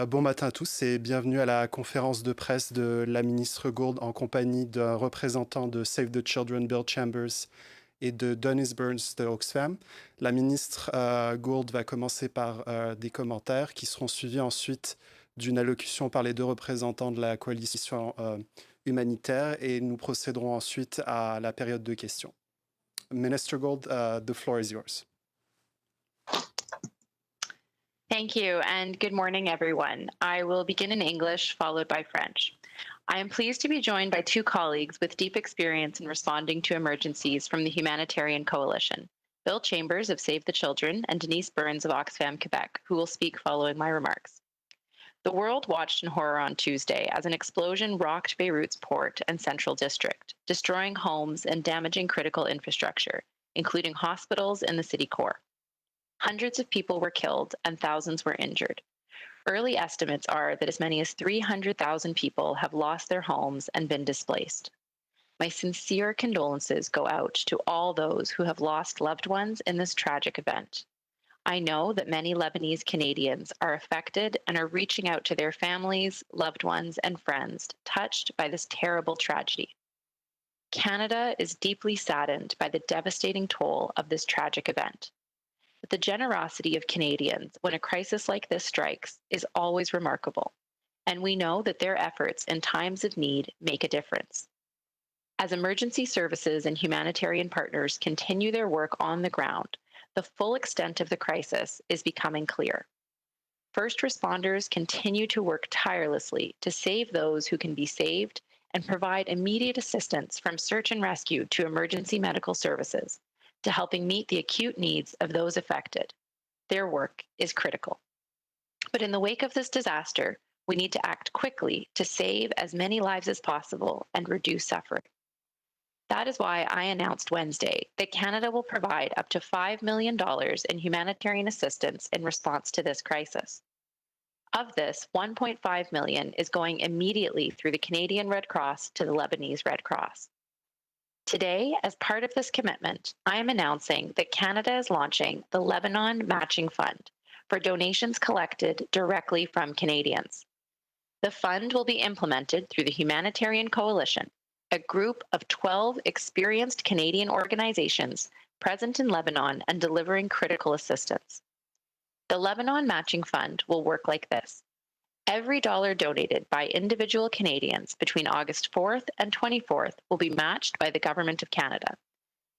Bon matin à tous et bienvenue à la conférence de presse de la ministre Gould en compagnie d'un représentant de Save the Children, Bill Chambers, et de Dennis Burns de Oxfam. La ministre Gould va commencer par des commentaires qui seront suivis ensuite d'une allocution par les deux représentants de la coalition humanitaire et nous procéderons ensuite à la période de questions. Minister Gould, the floor is yours. Thank you, and good morning, everyone. I will begin in English, followed by French. I am pleased to be joined by two colleagues with deep experience in responding to emergencies from the Humanitarian Coalition, Bill Chambers of Save the Children and Denise Burns of Oxfam Quebec, who will speak following my remarks. The world watched in horror on Tuesday as an explosion rocked Beirut's port and central district, destroying homes and damaging critical infrastructure, including hospitals in the city core. Hundreds of people were killed and thousands were injured. Early estimates are that as many as 300,000 people have lost their homes and been displaced. My sincere condolences go out to all those who have lost loved ones in this tragic event. I know that many Lebanese Canadians are affected and are reaching out to their families, loved ones, and friends touched by this terrible tragedy. Canada is deeply saddened by the devastating toll of this tragic event. But the generosity of Canadians when a crisis like this strikes is always remarkable, and we know that their efforts in times of need make a difference. As emergency services and humanitarian partners continue their work on the ground, the full extent of the crisis is becoming clear. First responders continue to work tirelessly to save those who can be saved and provide immediate assistance from search and rescue to emergency medical services, to helping meet the acute needs of those affected. Their work is critical. But in the wake of this disaster, we need to act quickly to save as many lives as possible and reduce suffering. That is why I announced Wednesday that Canada will provide up to $5 million in humanitarian assistance in response to this crisis. Of this, $1.5 million is going immediately through the Canadian Red Cross to the Lebanese Red Cross. Today, as part of this commitment, I am announcing that Canada is launching the Lebanon Matching Fund for donations collected directly from Canadians. The fund will be implemented through the Humanitarian Coalition, a group of 12 experienced Canadian organizations present in Lebanon and delivering critical assistance. The Lebanon Matching Fund will work like this. Every dollar donated by individual Canadians between August 4th and 24th will be matched by the Government of Canada,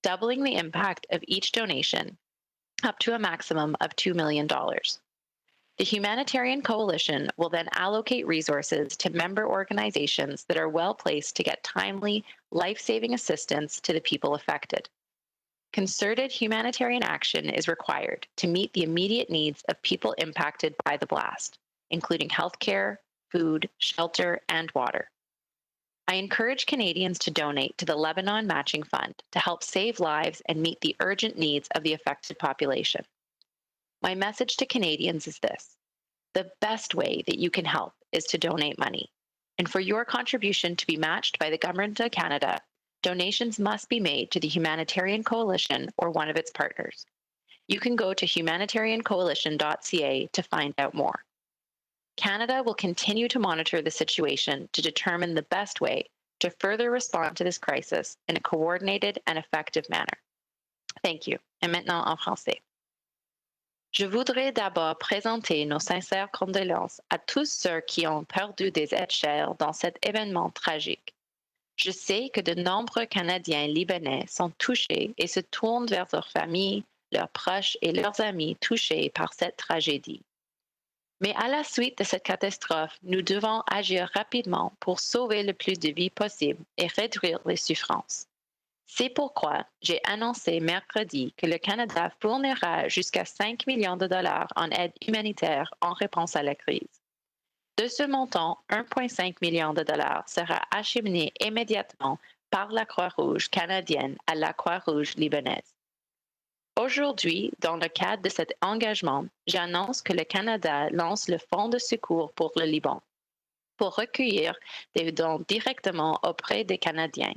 doubling the impact of each donation up to a maximum of $2 million. The Humanitarian Coalition will then allocate resources to member organizations that are well placed to get timely, life-saving assistance to the people affected. Concerted humanitarian action is required to meet the immediate needs of people impacted by the blast, including healthcare, food, shelter, and water. I encourage Canadians to donate to the Lebanon Matching Fund to help save lives and meet the urgent needs of the affected population. My message to Canadians is this: the best way that you can help is to donate money. And for your contribution to be matched by the Government of Canada, donations must be made to the Humanitarian Coalition or one of its partners. You can go to humanitariancoalition.ca to find out more. Canada will continue to monitor the situation to determine the best way to further respond to this crisis in a coordinated and effective manner. Thank you. Et maintenant en français. Je voudrais d'abord présenter nos sincères condoléances à tous ceux qui ont perdu des êtres chers dans cet événement tragique. Je sais que de nombreux Canadiens libanais sont touchés et se tournent vers leurs familles, leurs proches et leurs amis touchés par cette tragédie. Mais à la suite de cette catastrophe, nous devons agir rapidement pour sauver le plus de vies possible et réduire les souffrances. C'est pourquoi j'ai annoncé mercredi que le Canada fournira jusqu'à 5 millions de dollars en aide humanitaire en réponse à la crise. De ce montant, 1,5 million de dollars sera acheminé immédiatement par la Croix-Rouge canadienne à la Croix-Rouge libanaise. Aujourd'hui, dans le cadre de cet engagement, j'annonce que le Canada lance le Fonds de secours pour le Liban pour recueillir des dons directement auprès des Canadiens.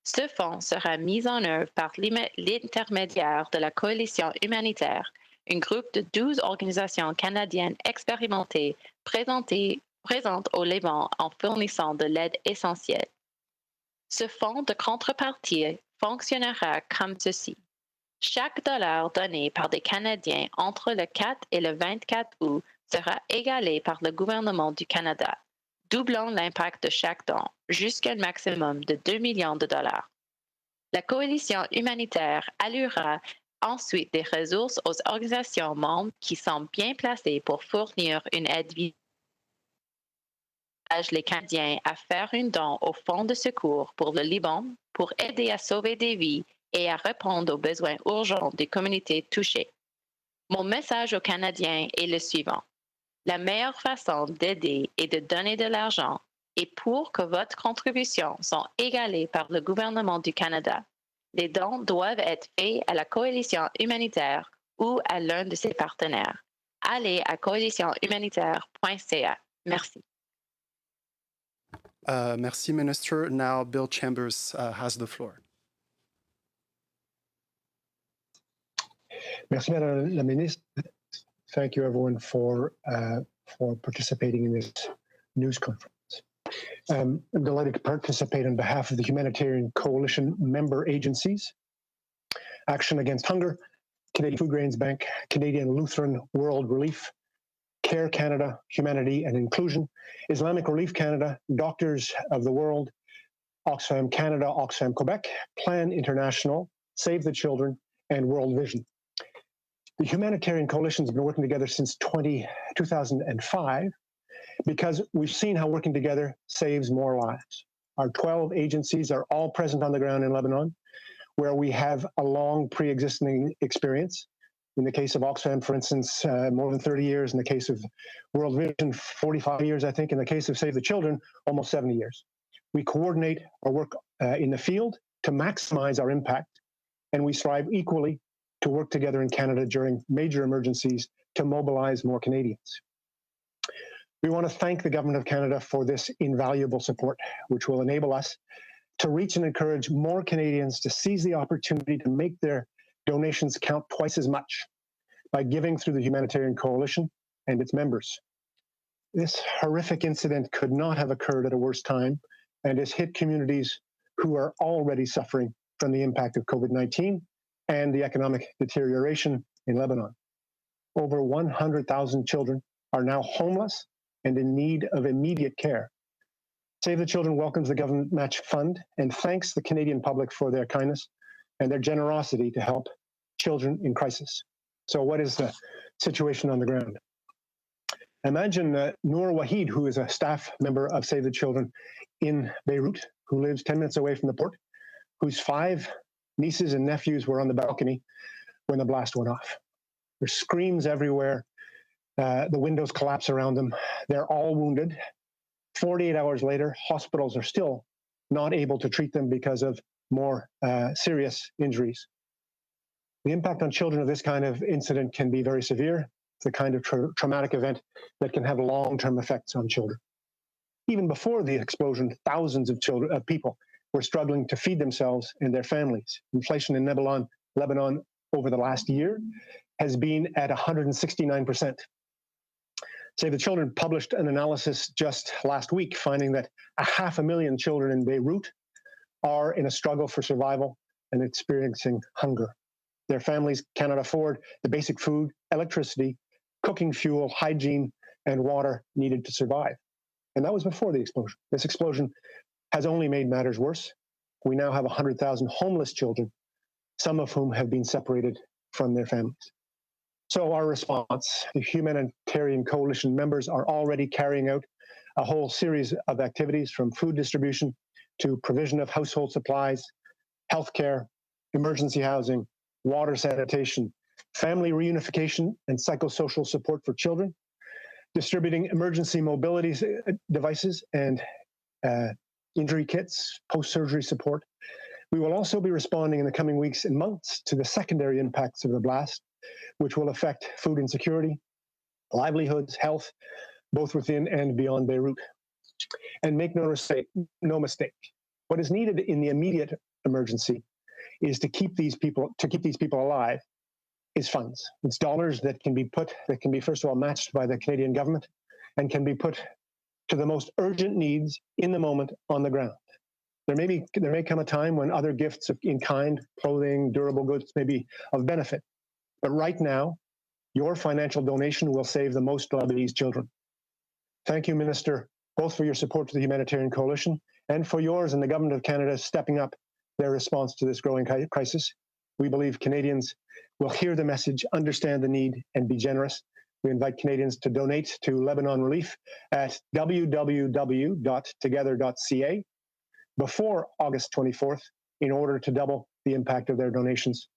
Ce fonds sera mis en œuvre par l'intermédiaire de la coalition humanitaire un groupe de 12 organisations canadiennes expérimentées présentes au Liban en fournissant de l'aide essentielle. Ce fonds de contrepartie fonctionnera comme ceci. Chaque dollar donné par des Canadiens entre le 4 et le 24 août sera égalé par le gouvernement du Canada, doublant l'impact de chaque don jusqu'à un maximum de 2 millions de dollars. La coalition humanitaire allouera ensuite des ressources aux organisations membres qui sont bien placées pour fournir une aide vitale. Les Canadiens à faire un don au Fonds de secours pour le Liban pour aider à sauver des vies et à répondre aux besoins urgents des communautés touchées. Mon message aux Canadiens est le suivant. La meilleure façon d'aider et de donner de l'argent est pour que votre contribution soit égalée par le gouvernement du Canada. Les dons doivent être faits à la coalition humanitaire ou à l'un de ses partenaires. Allez à coalitionhumanitaire.ca. Merci. Merci, Minister. Now, Bill Chambers has the floor. Merci, Madame la Ministre. Thank you, everyone, for participating in this news conference. I'm delighted to participate on behalf of the Humanitarian Coalition member agencies, Action Against Hunger, Canadian Food Grains Bank, Canadian Lutheran World Relief, CARE Canada, Humanity and Inclusion, Islamic Relief Canada, Doctors of the World, Oxfam Canada, Oxfam Quebec, Plan International, Save the Children, and World Vision. The Humanitarian Coalition has been working together since 2005 because we've seen how working together saves more lives. Our 12 agencies are all present on the ground in Lebanon, where we have a long pre-existing experience. In the case of Oxfam, for instance, more than 30 years. In the case of World Vision, 45 years, I think. In the case of Save the Children, almost 70 years. We coordinate our work in the field to maximize our impact, and we strive equally to work together in Canada during major emergencies to mobilize more Canadians. We want to thank the Government of Canada for this invaluable support, which will enable us to reach and encourage more Canadians to seize the opportunity to make their donations count twice as much by giving through the Humanitarian Coalition and its members. This horrific incident could not have occurred at a worse time and has hit communities who are already suffering from the impact of COVID-19 and the economic deterioration in Lebanon. Over 100,000 children are now homeless and in need of immediate care. Save the Children welcomes the government match fund and thanks the Canadian public for their kindness and their generosity to help children in crisis. So what is the situation on the ground? Imagine Noor Wahid, who is a staff member of Save the Children in Beirut, who lives 10 minutes away from the port, whose 5 nieces and nephews were on the balcony when the blast went off. There's screams everywhere. The windows collapse around them. They're all wounded. 48 hours later, hospitals are still not able to treat them because of more serious injuries. The impact on children of this kind of incident can be very severe. It's the kind of traumatic event that can have long-term effects on children. Even before the explosion, thousands of people were struggling to feed themselves and their families. Inflation in Lebanon over the last year has been at 169%. Save the Children published an analysis just last week finding that 500,000 children in Beirut are in a struggle for survival and experiencing hunger. Their families cannot afford the basic food, electricity, cooking fuel, hygiene, and water needed to survive. And that was before the explosion. This explosion has only made matters worse. We now have 100,000 homeless children, some of whom have been separated from their families. So our response, the Humanitarian Coalition members are already carrying out a whole series of activities from food distribution to provision of household supplies, healthcare, emergency housing, water sanitation, family reunification and psychosocial support for children, distributing emergency mobility devices and injury kits, post-surgery support. We will also be responding in the coming weeks and months to the secondary impacts of the blast, which will affect food insecurity, livelihoods, health, both within and beyond Beirut. And make no mistake, what is needed in the immediate emergency is to keep these people alive is funds. It's dollars that can be first of all matched by the Canadian government and can be put to the most urgent needs in the moment on the ground. There may come a time when other gifts in kind, clothing, durable goods may be of benefit. But right now, your financial donation will save the most Lebanese children. Thank you, Minister, both for your support to the Humanitarian Coalition and for yours and the Government of Canada stepping up their response to this growing crisis. We believe Canadians will hear the message, understand the need, and be generous. We invite Canadians to donate to Lebanon Relief at www.together.ca before August 24th in order to double the impact of their donations.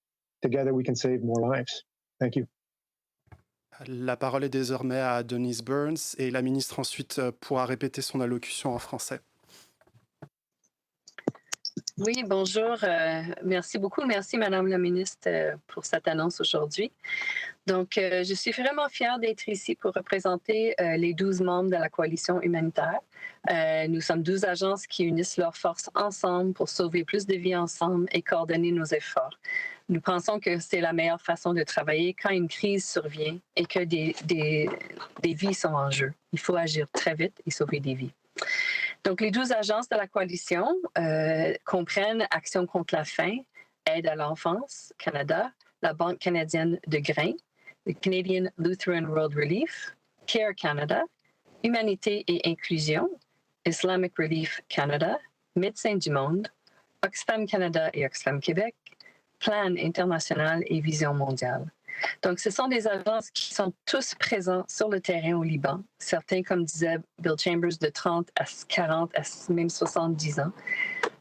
Together, we can save more lives. Thank you. La parole est désormais à Denise Burns et la ministre ensuite pourra répéter son allocution en français. Oui, bonjour. Merci beaucoup. Merci, Madame la ministre, pour cette annonce aujourd'hui. Donc, je suis vraiment fière d'être ici pour représenter les 12 membres de la coalition humanitaire. Nous sommes 12 agences qui unissent leurs forces ensemble pour sauver plus de vies ensemble et coordonner nos efforts. Nous pensons que c'est la meilleure façon de travailler quand une crise survient et que des vies sont en jeu. Il faut agir très vite et sauver des vies. Donc, les 12 agences de la coalition comprennent Action contre la faim, Aide à l'enfance Canada, la Banque canadienne de grains, le Canadian Lutheran World Relief, CARE Canada, Humanité et Inclusion, Islamic Relief Canada, Médecins du Monde, Oxfam Canada et Oxfam Québec, Plan International et Vision Mondiale. Donc, ce sont des agences qui sont tous présents sur le terrain au Liban. Certains, comme disait Bill Chambers, de 30 à 40 à même 70 ans.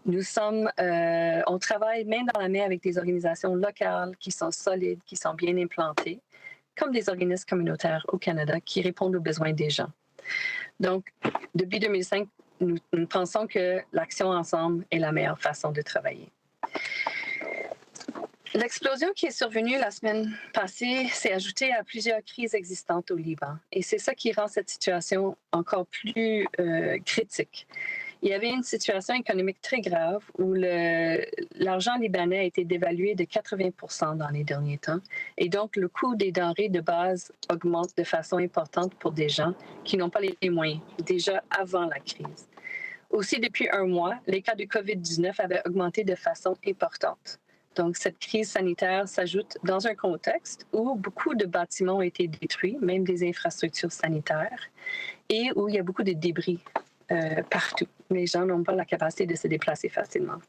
On travaille main dans la main avec des organisations locales qui sont solides, qui sont bien implantées, comme des organismes communautaires au Canada qui répondent aux besoins des gens. Donc, depuis 2005, nous pensons que l'action ensemble est la meilleure façon de travailler. L'explosion qui est survenue la semaine passée s'est ajoutée à plusieurs crises existantes au Liban. Et c'est ça qui rend cette situation encore plus critique. Il y avait une situation économique très grave où l'argent libanais a été dévalué de 80% dans les derniers temps. Et donc, le coût des denrées de base augmente de façon importante pour des gens qui n'ont pas les moyens, déjà avant la crise. Aussi, depuis un mois, les cas de COVID-19 avaient augmenté de façon importante. Donc, cette crise sanitaire s'ajoute dans un contexte où beaucoup de bâtiments ont été détruits, même des infrastructures sanitaires, et où il y a beaucoup de débris partout. Les gens n'ont pas la capacité de se déplacer facilement.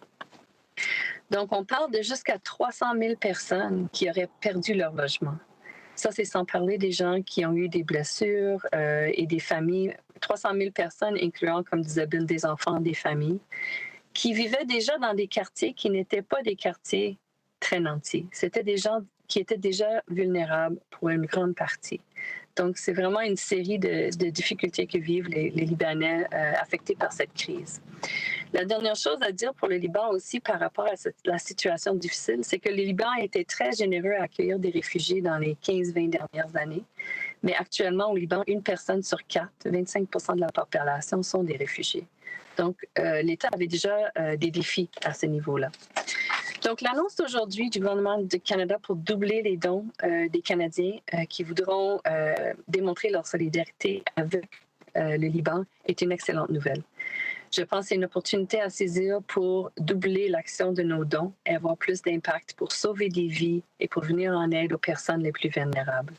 Donc, on parle de jusqu'à 300 000 personnes qui auraient perdu leur logement. Ça, c'est sans parler des gens qui ont eu des blessures et des familles. 300 000 personnes, incluant, comme disait Bill, des enfants, des familles, qui vivaient déjà dans des quartiers qui n'étaient pas des quartiers très nantis. C'était des gens qui étaient déjà vulnérables pour une grande partie. Donc, c'est vraiment une série de difficultés que vivent les Libanais affectés par cette crise. La dernière chose à dire pour le Liban aussi par rapport à la situation difficile, c'est que le Liban a été très généreux à accueillir des réfugiés dans les 15-20 dernières années. Mais actuellement, au Liban, 1 personne sur 4, 25% de la population sont des réfugiés. Donc, l'État avait déjà des défis à ce niveau-là. Donc, l'annonce d'aujourd'hui du gouvernement du Canada pour doubler les dons des Canadiens qui voudront démontrer leur solidarité avec le Liban est une excellente nouvelle. Je pense que c'est une opportunité à saisir pour doubler l'action de nos dons et avoir plus d'impact pour sauver des vies et pour venir en aide aux personnes les plus vulnérables.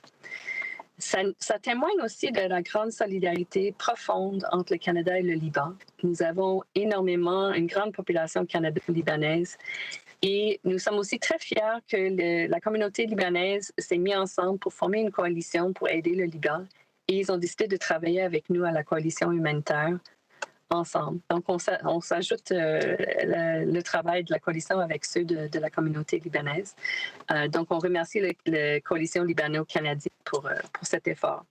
Ça témoigne aussi de la grande solidarité profonde entre le Canada et le Liban. Nous avons une grande population canado-libanaise et nous sommes aussi très fiers que la communauté libanaise s'est mise ensemble pour former une coalition pour aider le Liban et ils ont décidé de travailler avec nous à la coalition humanitaire ensemble. Donc, on s'ajoute le travail de la coalition avec ceux de la communauté libanaise. Donc, on remercie la coalition libano-canadienne pour cet effort.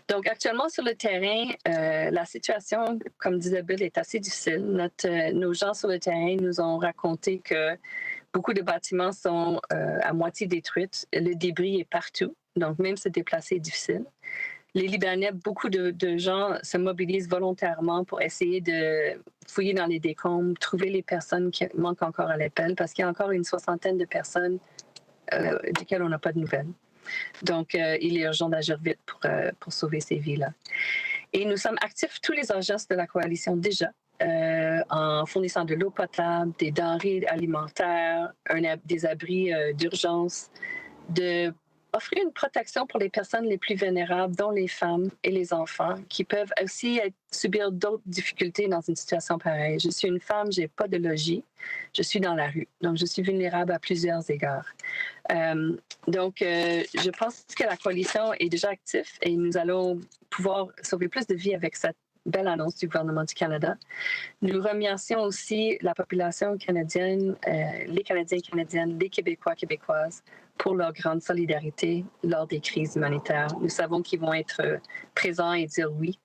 Donc, actuellement, sur le terrain, la situation, comme disait Bill, est assez difficile. Nos gens sur le terrain nous ont raconté que beaucoup de bâtiments sont à moitié détruits. Le débris est partout. Donc, même se déplacer est difficile. Les Libanais, beaucoup de gens se mobilisent volontairement pour essayer de fouiller dans les décombres, trouver les personnes qui manquent encore à l'appel, parce qu'il y a encore une 60aine de personnes duquel on n'a pas de nouvelles. Donc, il est urgent d'agir vite pour sauver ces vies-là. Et nous sommes actifs, tous les agences de la coalition déjà, en fournissant de l'eau potable, des denrées alimentaires, des abris d'urgence, offrir une protection pour les personnes les plus vulnérables, dont les femmes et les enfants, qui peuvent aussi subir d'autres difficultés dans une situation pareille. Je suis une femme, je n'ai pas de logis, je suis dans la rue, donc je suis vulnérable à plusieurs égards. Je pense que la coalition est déjà active et nous allons pouvoir sauver plus de vies avec cette belle annonce du gouvernement du Canada. Nous remercions aussi la population canadienne, les Canadiens et Canadiennes, les Québécois et Québécoises pour leur grande solidarité lors des crises humanitaires. Nous savons qu'ils vont être présents et dire oui.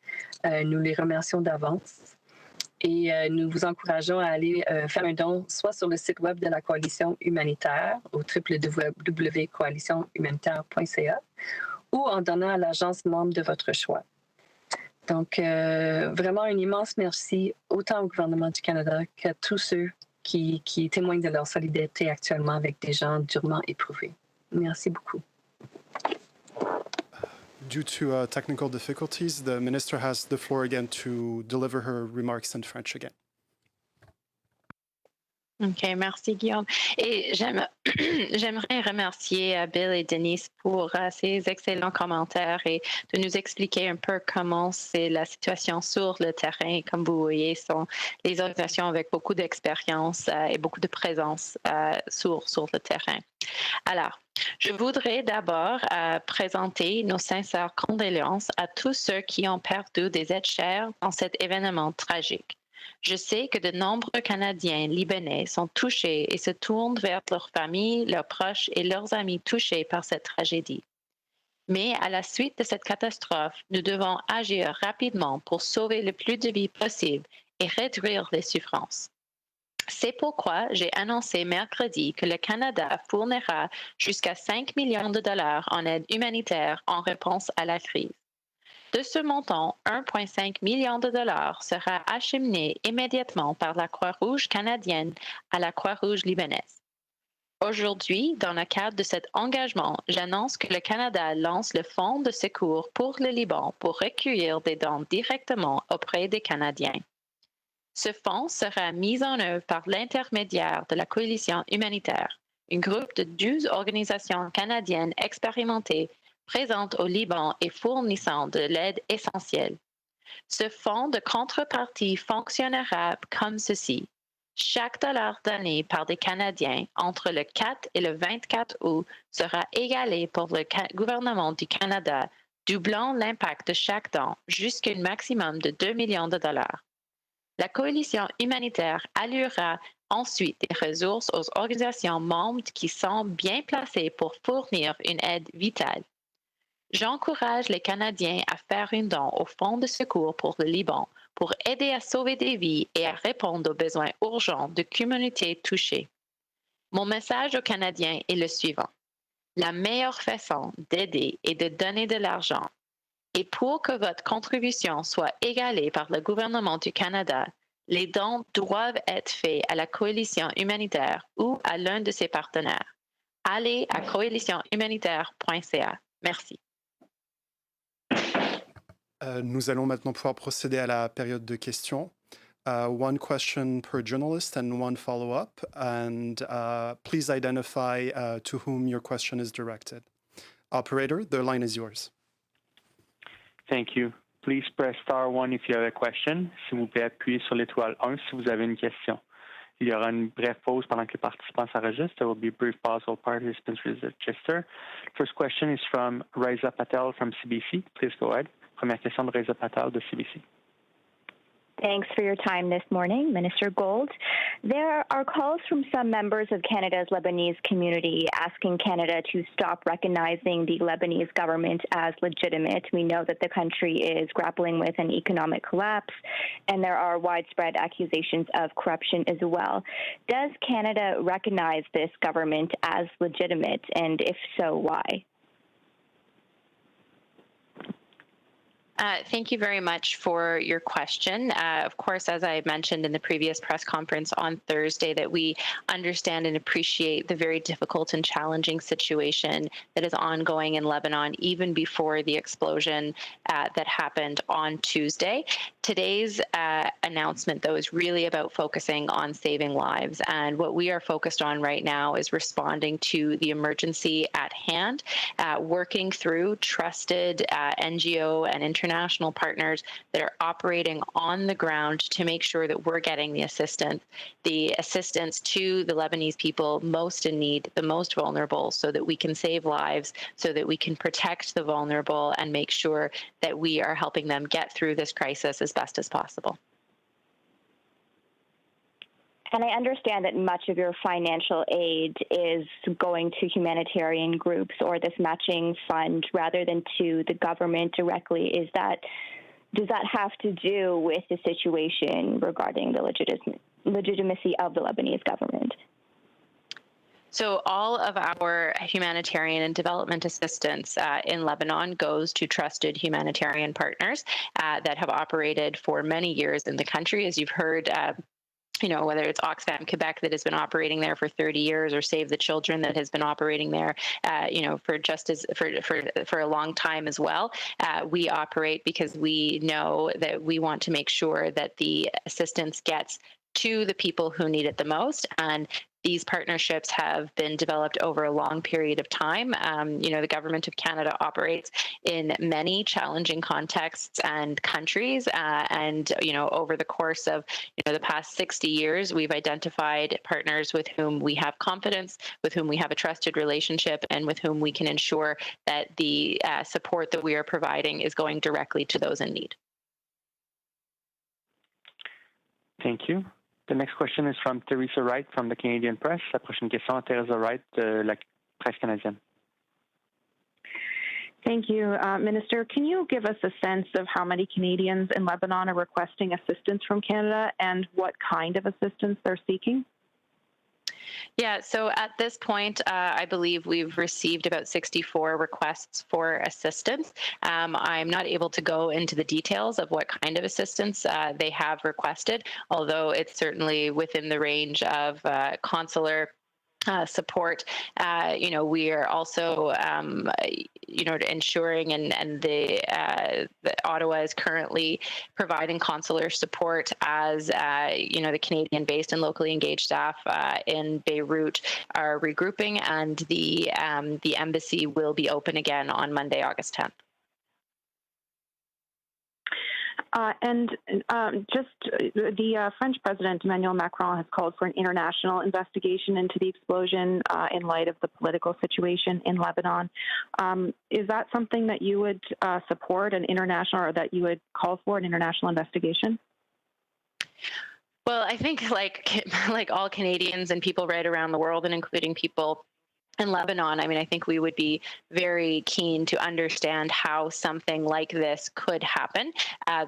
Nous les remercions d'avance. Et nous vous encourageons à aller faire un don, soit sur le site web de la Coalition humanitaire, au www.coalitionhumanitaire.ca, ou en donnant à l'agence membre de votre choix. Donc, vraiment un immense merci autant au gouvernement du Canada qu'à tous ceux qui témoignent de leur solidarité actuellement avec des gens durement éprouvés. Merci beaucoup. Due to technical difficulties, the minister has the floor again to deliver her remarks in French again. OK, merci Guillaume. Et j'aimerais remercier Bill et Denise pour ces excellents commentaires et de nous expliquer un peu comment c'est la situation sur le terrain. Comme vous voyez, sont les organisations avec beaucoup d'expérience et beaucoup de présence sur le terrain. Alors, je voudrais d'abord présenter nos sincères condoléances à tous ceux qui ont perdu des êtres chers dans cet événement tragique. Je sais que de nombreux Canadiens libanais sont touchés et se tournent vers leurs familles, leurs proches et leurs amis touchés par cette tragédie. Mais à la suite de cette catastrophe, nous devons agir rapidement pour sauver le plus de vies possible et réduire les souffrances. C'est pourquoi j'ai annoncé mercredi que le Canada fournira jusqu'à 5 millions de dollars en aide humanitaire en réponse à la crise. De ce montant, 1,5 million de dollars sera acheminé immédiatement par la Croix-Rouge canadienne à la Croix-Rouge libanaise. Aujourd'hui, dans le cadre de cet engagement, j'annonce que le Canada lance le Fonds de secours pour le Liban pour recueillir des dons directement auprès des Canadiens. Ce fonds sera mis en œuvre par l'intermédiaire de la Coalition humanitaire, un groupe de 12 organisations canadiennes expérimentées présentes au Liban et fournissant de l'aide essentielle. Ce fonds de contrepartie fonctionnera comme ceci. Chaque dollar donné par des Canadiens entre le 4 et le 24 août sera égalé pour le gouvernement du Canada, doublant l'impact de chaque don jusqu'à un maximum de 2 millions de dollars. La coalition humanitaire allouera ensuite des ressources aux organisations membres qui sont bien placées pour fournir une aide vitale. J'encourage les Canadiens à faire un don au Fonds de secours pour le Liban pour aider à sauver des vies et à répondre aux besoins urgents de communautés touchées. Mon message aux Canadiens est le suivant. La meilleure façon d'aider est de donner de l'argent. Et pour que votre contribution soit égalée par le gouvernement du Canada, les dons doivent être faits à la coalition humanitaire ou à l'un de ses partenaires. Allez à coalitionhumanitaire.ca. Merci. Nous allons maintenant pouvoir procéder à la période de questions. One question per journalist and one follow-up. And please identify to whom your question is directed. Operator, the line is yours. Thank you. Please press star 1 if you have a question. S'il vous plaît, appuyez sur l'étoile 1 si vous avez une question. Il y aura une brève pause pendant que les participants s'enregistrent. There will be a brief pause while participants register. First question is from Reza Patel from CBC. Please go ahead. Première question de Reza Patel de CBC. Thanks for your time this morning, Minister Gold. There are calls from some members of Canada's Lebanese community asking Canada to stop recognizing the Lebanese government as legitimate. We know that the country is grappling with an economic collapse, and there are widespread accusations of corruption as well. Does Canada recognize this government as legitimate, and if so, why? Thank you very much for your question. Of course, as I mentioned in the previous press conference on Thursday, that we understand and appreciate the very difficult and challenging situation that is ongoing in Lebanon, even before the explosion that happened on Tuesday. Today's announcement, though, is really about focusing on saving lives. And what we are focused on right now is responding to the emergency at hand, working through trusted NGO and international partners that are operating on the ground to make sure that we're getting the assistance to the Lebanese people most in need, the most vulnerable, so that we can save lives, so that we can protect the vulnerable and make sure that we are helping them get through this crisis as best as possible. And I understand that much of your financial aid is going to humanitarian groups or this matching fund rather than to the government directly. Does that have to do with the situation regarding the legitimacy of the Lebanese government? So all of our humanitarian and development assistance in Lebanon goes to trusted humanitarian partners that have operated for many years in the country. As you've heard, whether it's Oxfam Quebec that has been operating there for 30 years, or Save the Children that has been operating there, for a long time as well. We operate because we know that we want to make sure that the assistance gets to the people who need it the most. And these partnerships have been developed over a long period of time. The government of Canada operates in many challenging contexts and countries. Over the course of the past 60 years, we've identified partners with whom we have confidence, with whom we have a trusted relationship, and with whom we can ensure that the support that we are providing is going directly to those in need. Thank you. The next question is from Teresa Wright from the Canadian Press. La prochaine question à Teresa Wright de la presse canadienne. Thank you, Minister. Can you give us a sense of how many Canadians in Lebanon are requesting assistance from Canada and what kind of assistance they're seeking? Yeah, so at this point, I believe we've received about 64 requests for assistance. I'm not able to go into the details of what kind of assistance they have requested, although it's certainly within the range of consular support. We are also, ensuring and the Ottawa is currently providing consular support as, the Canadian-based and locally engaged staff in Beirut are regrouping, and the embassy will be open again on Monday, August 10th. The French President Emmanuel Macron has called for an international investigation into the explosion in light of the political situation in Lebanon. Is that something that you would support, an international, or that you would call for an international investigation? Well, I think like all Canadians and people right around the world, and including people in Lebanon, I think we would be very keen to understand how something like this could happen.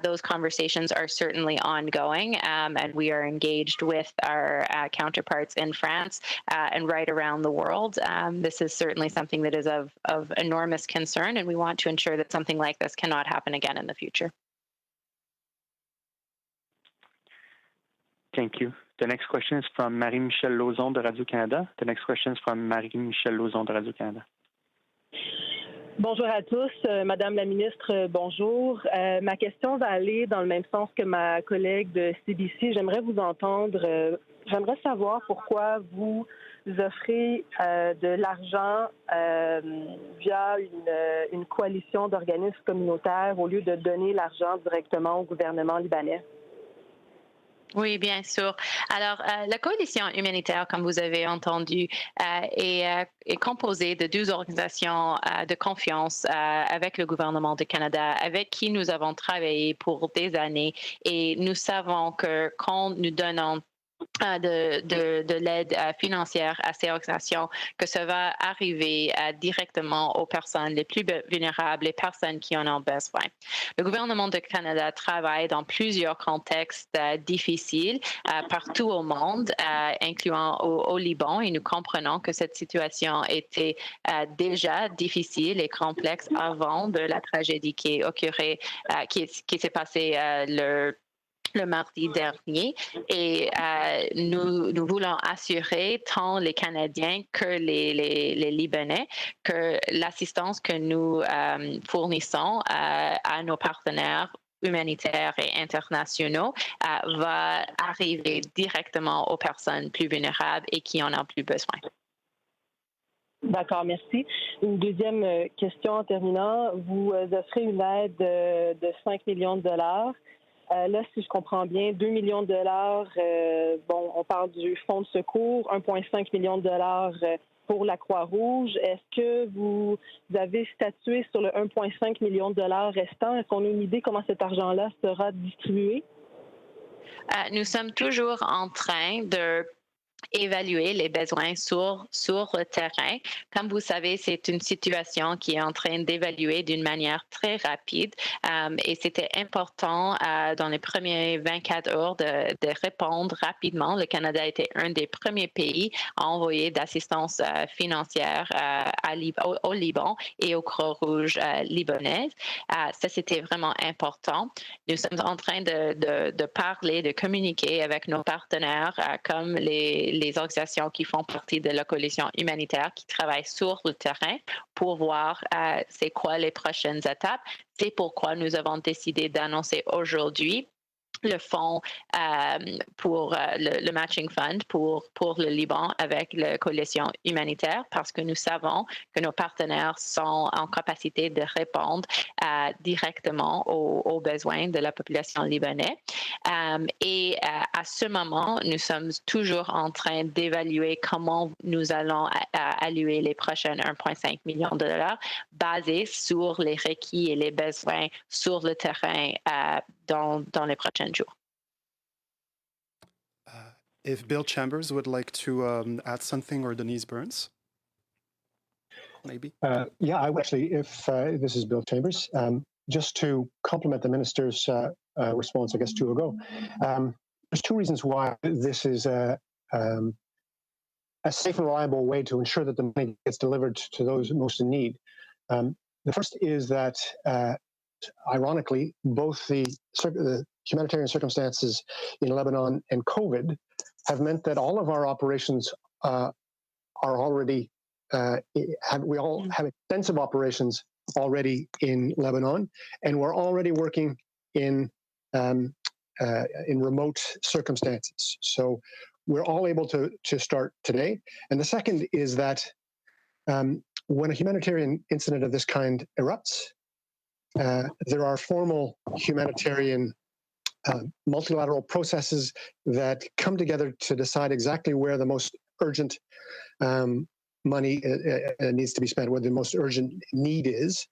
Those conversations are certainly ongoing, and we are engaged with our counterparts in France and right around the world. This is certainly something that is of enormous concern, and we want to ensure that something like this cannot happen again in the future. Thank you. The next question is from Marie-Michelle Lauzon de Radio-Canada. The next question is from Marie-Michelle Lauzon de Radio-Canada. Bonjour à tous. Madame la ministre, bonjour. Ma question va aller dans le même sens que ma collègue de CBC. J'aimerais vous entendre. J'aimerais savoir pourquoi vous offrez de l'argent via une coalition d'organismes communautaires au lieu de donner l'argent directement au gouvernement libanais. Oui, bien sûr. Alors, la coalition humanitaire, comme vous avez entendu, est composée de 2 organisations de confiance avec le gouvernement du Canada, avec qui nous avons travaillé pour des années. Et nous savons que quand nous donnons de l'aide financière à ces organisations, que ça va arriver directement aux personnes les plus vulnérables, les personnes qui en ont besoin. Le gouvernement du Canada travaille dans plusieurs contextes difficiles partout au monde, incluant au Liban, et nous comprenons que cette situation était déjà difficile et complexe avant de la tragédie qui s'est passée le mardi dernier, et nous voulons assurer tant les Canadiens que les Libanais que l'assistance que nous fournissons à nos partenaires humanitaires et internationaux va arriver directement aux personnes plus vulnérables et qui en ont plus besoin. D'accord, merci. Une deuxième question en terminant. Vous offrez une aide de 5 millions de dollars. Là, si je comprends bien, 2 millions de dollars, on parle du fonds de secours, 1,5 million de dollars pour la Croix-Rouge. Est-ce que vous avez statué sur le 1,5 million de dollars restant? Est-ce qu'on a une idée comment cet argent-là sera distribué? Nous sommes toujours en train de évaluer les besoins sur le terrain. Comme vous savez, c'est une situation qui est en train d'évaluer d'une manière très rapide et c'était important dans les premières 24 heures de répondre rapidement. Le Canada était un des premiers pays à envoyer d'assistance financière au Liban et au Croix-Rouge libanaise. Ça, c'était vraiment important. Nous sommes en train de parler, de communiquer avec nos partenaires comme les organisations qui font partie de la coalition humanitaire qui travaillent sur le terrain pour voir c'est quoi les prochaines étapes. C'est pourquoi nous avons décidé d'annoncer aujourd'hui le fonds pour le matching fund pour le Liban avec la coalition humanitaire, parce que nous savons que nos partenaires sont en capacité de répondre directement aux besoins de la population libanaise. Et à ce moment, nous sommes toujours en train d'évaluer comment nous allons allouer les prochains 1,5 million de dollars basés sur les requis et les besoins sur le terrain dans les prochains jours. If Bill Chambers would like to add something, or Denise Burns, maybe? Yeah, I would actually, if this is Bill Chambers, just to complement the minister's response, I guess, 2 ago. There's 2 reasons why this is a safe and reliable way to ensure that the money gets delivered to those most in need. The first is that, ironically, both the humanitarian circumstances in Lebanon and COVID have meant that all of our operations are already, we all have extensive operations already in Lebanon, and we're already working in remote circumstances. So we're all able to start today. And the second is that when a humanitarian incident of this kind erupts, there are formal humanitarian multilateral processes that come together to decide exactly where the most urgent money needs to be spent, where the most urgent need is.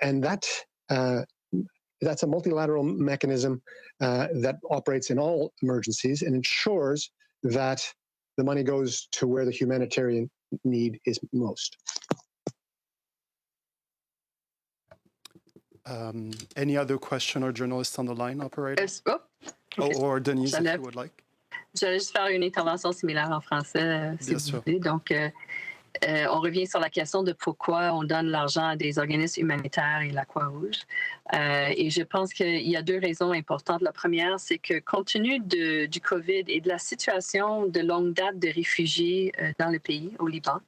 And that's a multilateral mechanism that operates in all emergencies and ensures that the money goes to where the humanitarian need is most. Any other question or journalist on the line, operator? Or Denise, if you would like. J'allais juste faire une intervention similaire en français, si vous voulez. Donc, on revient sur la question de pourquoi on donne l'argent à des organismes humanitaires et la Croix-Rouge. Et je pense qu'il y a 2 raisons importantes. La première, c'est que compte tenu du COVID et de la situation de longue date de réfugiés dans le pays, au Liban,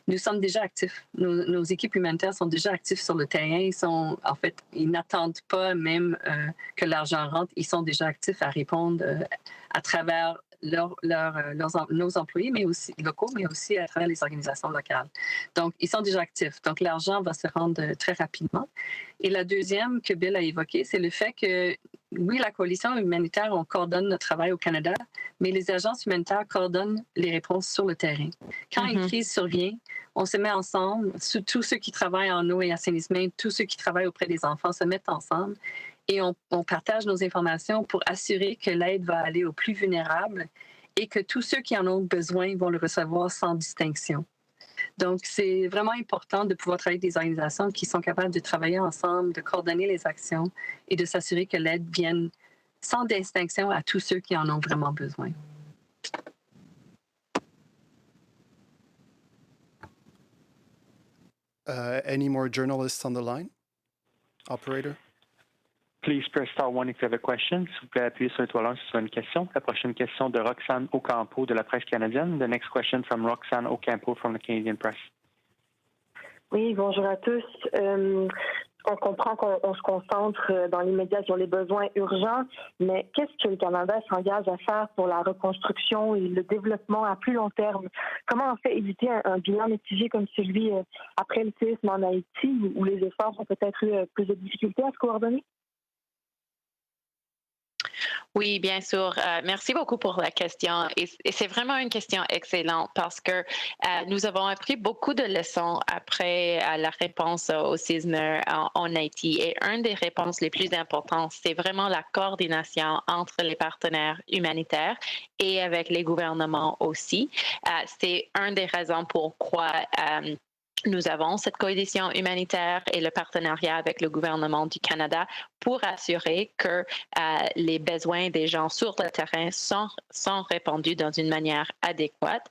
nous sommes déjà actifs. Nos équipes humanitaires sont déjà actifs sur le terrain. Ils n'attendent pas même que l'argent rentre. Ils sont déjà actifs à répondre à travers nos employés, mais aussi locaux, mais aussi à travers les organisations locales. Donc, ils sont déjà actifs. Donc, l'argent va se rendre très rapidement. Et la deuxième que Bill a évoquée, c'est le fait que, oui, la coalition humanitaire, on coordonne notre travail au Canada, mais les agences humanitaires coordonnent les réponses sur le terrain. Quand une crise survient, on se met ensemble, tous ceux qui travaillent en eau et assainissement, tous ceux qui travaillent auprès des enfants se mettent ensemble et on partage nos informations pour assurer que l'aide va aller aux plus vulnérables et que tous ceux qui en ont besoin vont le recevoir sans distinction. Donc, c'est vraiment important de pouvoir travailler avec des organisations qui sont capables de travailler ensemble, de coordonner les actions et de s'assurer que l'aide vienne sans distinction à tous ceux qui en ont vraiment besoin. Any more journalists on the line? Operator? Please press star one if you have a question. S'il vous plaît, appuyez sur l'étoile 1 si vous avez une question. La prochaine question de Roxane Ocampo de la presse canadienne. The next question from Roxane Ocampo from the Canadian Press. Oui, bonjour à tous. On comprend qu'on se concentre dans l'immédiat sur les besoins urgents, mais qu'est-ce que le Canada s'engage à faire pour la reconstruction et le développement à plus long terme? Comment on fait éviter un bilan mitigé comme celui après le séisme en Haïti, où les efforts ont peut-être eu plus de difficultés à se coordonner? Oui, bien sûr. Merci beaucoup pour la question. Et c'est vraiment une question excellente parce que nous avons appris beaucoup de leçons après la réponse au séisme en Haïti. Et une des réponses les plus importantes, c'est vraiment la coordination entre les partenaires humanitaires et avec les gouvernements aussi. C'est une des raisons pourquoi nous avons cette coalition humanitaire et le partenariat avec le gouvernement du Canada pour assurer que les besoins des gens sur le terrain sont répondus dans une manière adéquate.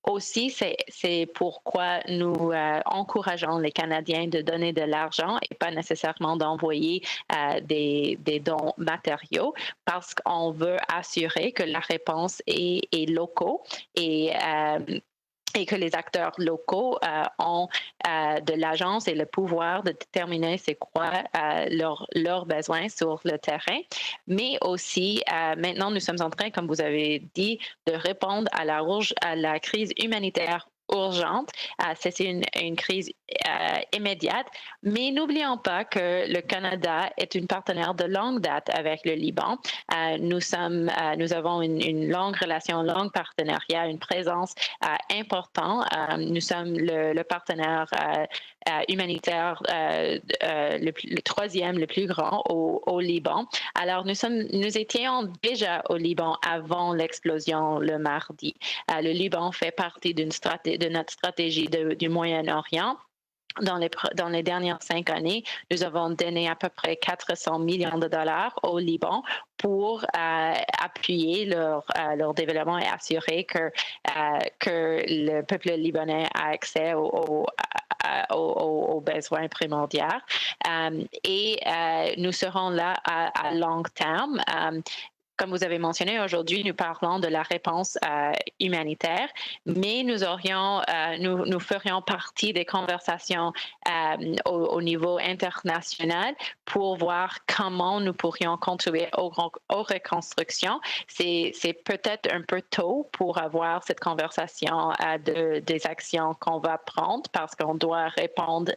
Aussi, c'est pourquoi nous encourageons les Canadiens de donner de l'argent et pas nécessairement d'envoyer des dons matériaux parce qu'on veut assurer que la réponse est locale et que les acteurs locaux ont de l'agence et le pouvoir de déterminer c'est quoi leurs besoins sur le terrain. Mais aussi, maintenant, nous sommes en train, comme vous avez dit, de répondre à la crise humanitaire urgente. C'est une crise immédiate, mais n'oublions pas que le Canada est une partenaire de longue date avec le Liban. Nous avons une longue relation, un long partenariat, une présence importante. Nous sommes le partenaire humanitaire le troisième, le plus grand au Liban. Alors, nous étions déjà au Liban avant l'explosion le mardi. Le Liban fait partie de notre stratégie du Moyen-Orient. Dans les dernières 5 années, nous avons donné à peu près 400 millions de dollars au Liban pour appuyer leur développement et assurer que le peuple libanais a accès aux besoins primordiaux. Et nous serons là à long terme. Comme vous avez mentionné, aujourd'hui, nous parlons de la réponse humanitaire, mais nous ferions partie des conversations au niveau international pour voir comment nous pourrions contribuer aux reconstructions. C'est peut-être un peu tôt pour avoir cette conversation des actions qu'on va prendre parce qu'on doit répondre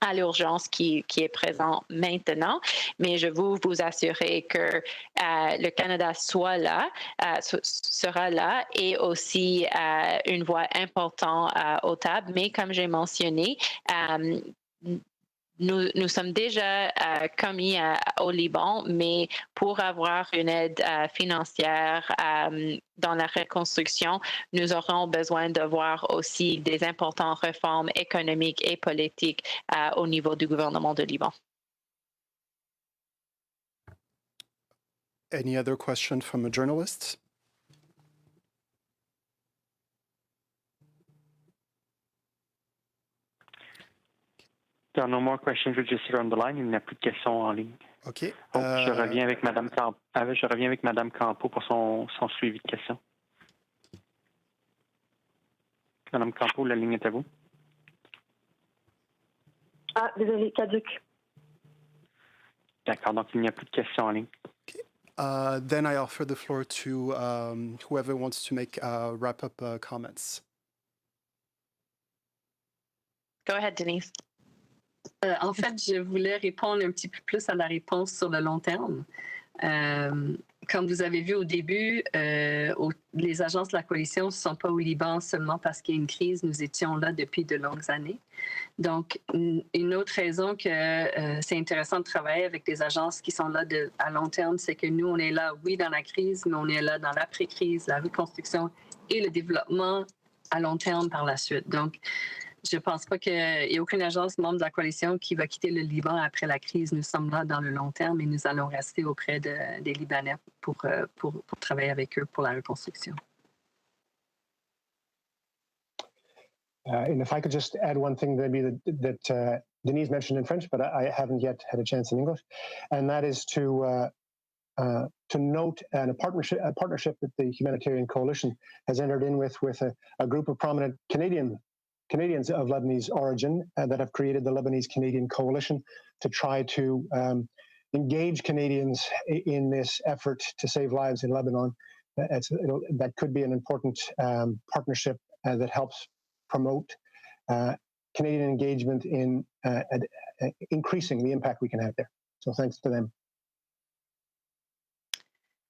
à l'urgence qui est présente maintenant, mais je veux vous assurer que le Canada sera là et aussi une voix importante aux tables. Mais comme j'ai mentionné, nous sommes déjà commis au Liban, mais pour avoir une aide financière dans la reconstruction, nous aurons besoin de voir aussi des importantes réformes économiques et politiques au niveau du gouvernement de Liban. Any other question from a journalist? There are no more questions registered on the line. Il n'y a plus de questions en ligne. OK. Je reviens avec Mme Campo pour son suivi de questions. Mme Campo, la ligne est à vous. Ah, désolé, caduc. D'accord, donc il n'y a plus de questions en ligne. Then I offer the floor to whoever wants to make wrap-up comments. Go ahead, Denise. En fait, je voulais répondre un petit peu plus à la réponse sur le long terme. Comme vous avez vu au début, les agences de la coalition ne sont pas au Liban seulement parce qu'il y a une crise. Nous étions là depuis de longues années. Donc, une autre raison que c'est intéressant de travailler avec des agences qui sont là à long terme, c'est que nous, on est là, oui, dans la crise, mais on est là dans l'après-crise, la reconstruction et le développement à long terme par la suite. Donc, je ne pense pas qu'il y ait aucune agence membre de la coalition qui va quitter le Liban après la crise. Nous sommes là dans le long terme et nous allons rester auprès des Libanais pour travailler avec eux pour la reconstruction. And if I could just add one thing maybe that Denise mentioned in French, but I haven't yet had a chance in English, and that is to note a partnership that the Humanitarian Coalition has entered in with a group of prominent Canadians of Lebanese origin that have created the Lebanese Canadian Coalition to try to engage Canadians in this effort to save lives in Lebanon. That could be an important partnership that helps promote Canadian engagement in increasing the impact we can have there. So thanks to them.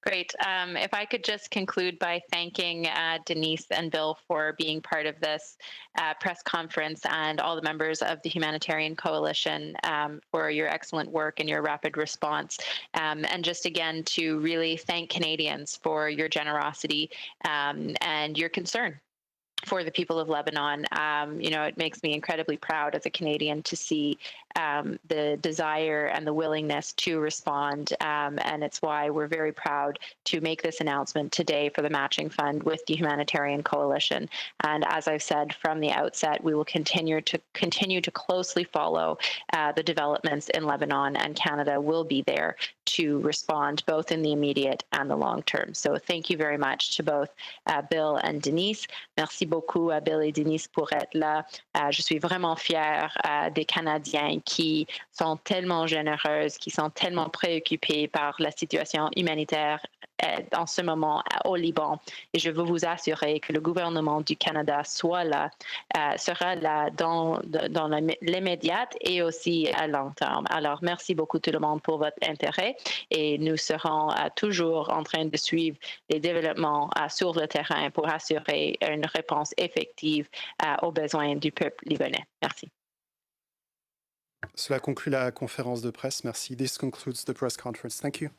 Great. If I could just conclude by thanking Denise and Bill for being part of this press conference and all the members of the Humanitarian Coalition for your excellent work and your rapid response. And just again, to really thank Canadians for your generosity and your concern for the people of Lebanon. It makes me incredibly proud as a Canadian to see the desire and the willingness to respond. And it's why we're very proud to make this announcement today for the matching fund with the Humanitarian Coalition. And as I've said from the outset, we will continue to closely follow the developments in Lebanon, and Canada will be there to respond both in the immediate and the long term. So thank you very much to both Bill and Denise. Merci beaucoup à Bill et Denise pour être là. Je suis vraiment fière des Canadiens qui sont tellement généreuses, qui sont tellement préoccupés par la situation humanitaire en ce moment au Liban. Et je veux vous assurer que le gouvernement du Canada sera là dans l'immédiat et aussi à long terme. Alors, merci beaucoup tout le monde pour votre intérêt et nous serons toujours en train de suivre les développements sur le terrain pour assurer une réponse effective aux besoins du peuple libanais. Merci. Cela conclut la conférence de presse. Merci. This concludes the press conference. Thank you.